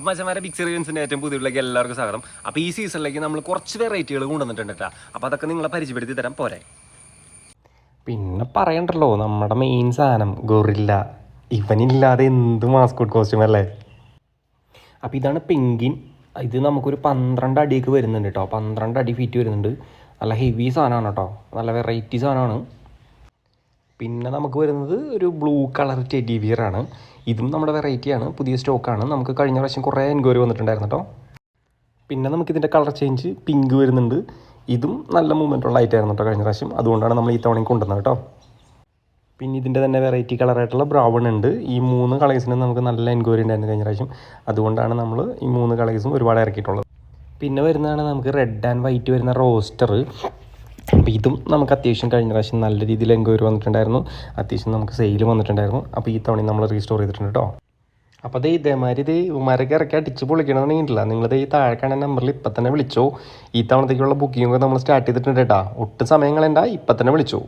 മച്ചന്മാരെ ബിഗ് റിവ്യൂസിൻ്റെ ഏറ്റവും പുതിയതിലേക്ക് എല്ലാവർക്കും സ്വാഗതം. അപ്പോൾ ഈ സീസണിലേക്ക് നമ്മൾ കുറച്ച് വെറൈറ്റികൾ കൊണ്ടുവന്നിട്ടുണ്ട് കേട്ടോ. അപ്പോൾ അതൊക്കെ നിങ്ങളെ പരിചയപ്പെടുത്തി തരാൻ പോരെ. പിന്നെ പറയണ്ടല്ലോ, നമ്മുടെ മെയിൻ സാധനം ഗൊറില്ല. ഇവനില്ലാതെ എന്ത് മാസ്കോട്ട് കോസ്റ്റ്യൂം അല്ലേ. അപ്പോൾ ഇതാണ് പെങ്കിൻ. ഇത് നമുക്കൊരു 12 അടിയൊക്കെ വരുന്നുണ്ട് കേട്ടോ. 12 അടി ഫീറ്റ് വരുന്നുണ്ട്. നല്ല ഹെവി സാധനമാണ് കേട്ടോ, നല്ല വെറൈറ്റി സാധനമാണ്. പിന്നെ നമുക്ക് വരുന്നത് ഒരു ബ്ലൂ കളർ ടെഡി ബിയർ ആണ്. ഇതും നമ്മുടെ വെറൈറ്റിയാണ്, പുതിയ സ്റ്റോക്കാണ്. നമുക്ക് കഴിഞ്ഞ പ്രാവശ്യം കുറേ എൻക്വയറി വന്നിട്ടുണ്ടായിരുന്നു കേട്ടോ. പിന്നെ നമുക്കിതിൻ്റെ കളർ ചേഞ്ച് പിങ്ക് വരുന്നുണ്ട്. ഇതും നല്ല മൂവ്മെൻറ്റുള്ള ആയിട്ടായിരുന്നു കേട്ടോ കഴിഞ്ഞ പ്രാവശ്യം. അതുകൊണ്ടാണ് നമ്മൾ ഈ തവണയും കൊണ്ടുവന്നത് കേട്ടോ. പിന്നെ ഇതിൻ്റെ തന്നെ വെറൈറ്റി കളറായിട്ടുള്ള ബ്രൗൺ ഉണ്ട്. ഈ 3 കളേഴ്സിന് നമുക്ക് നല്ല എൻക്വയറി ഉണ്ടായിരുന്നു കഴിഞ്ഞ പ്രാവശ്യം. അതുകൊണ്ടാണ് നമ്മൾ ഈ 3 കളേഴ്സും ഒരുപാട് ഇറക്കിയിട്ടുള്ളത്. പിന്നെ വരുന്നതാണ് നമുക്ക് റെഡ് ആൻഡ് വൈറ്റ് വരുന്ന റോസ്റ്റർ. അപ്പോൾ ഇതും നമുക്ക് അത്യാവശ്യം കഴിഞ്ഞ പ്രാവശ്യം നല്ല രീതിയിൽ എൻക്വയറി വന്നിട്ടുണ്ടായിരുന്നു. അത്യാവശ്യം നമുക്ക് സെയിൽ വന്നിട്ടുണ്ടായിരുന്നു. അപ്പോൾ ഈ തവണ നമ്മൾ റീസ്റ്റോർ ചെയ്തിട്ടുണ്ട് കേട്ടോ. അപ്പോൾ അതേ ഇതേമാതിരി ഇവന്മാരൊക്കെ ഇറക്കി അടിച്ച് പൊളിക്കണമെന്നുണ്ടെങ്കിലില്ല, നിങ്ങളിത് ഈ താഴെ കാണുന്ന നമ്പറിൽ ഇപ്പം തന്നെ വിളിച്ചോ. ഈ തവണത്തേക്കുള്ള ബുക്കിംഗ് ഒക്കെ നമ്മൾ സ്റ്റാർട്ട് ചെയ്തിട്ടുണ്ട് കേട്ടോ. ഒട്ടും സമയം കളയണ്ട, ഇപ്പം തന്നെ വിളിച്ചോ.